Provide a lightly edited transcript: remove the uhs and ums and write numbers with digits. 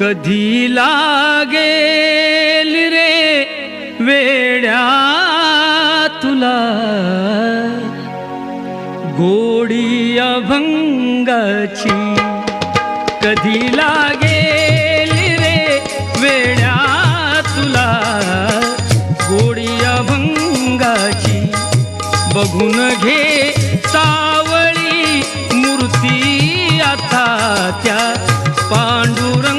कधी लागेल रे वेड्या तुला गोडी अभंगाची, कधी लागेल रे वेड्या तुला गोडी अभंगाची. बघून घे सावळी मूर्ती आता त्या पांडुरंगाची.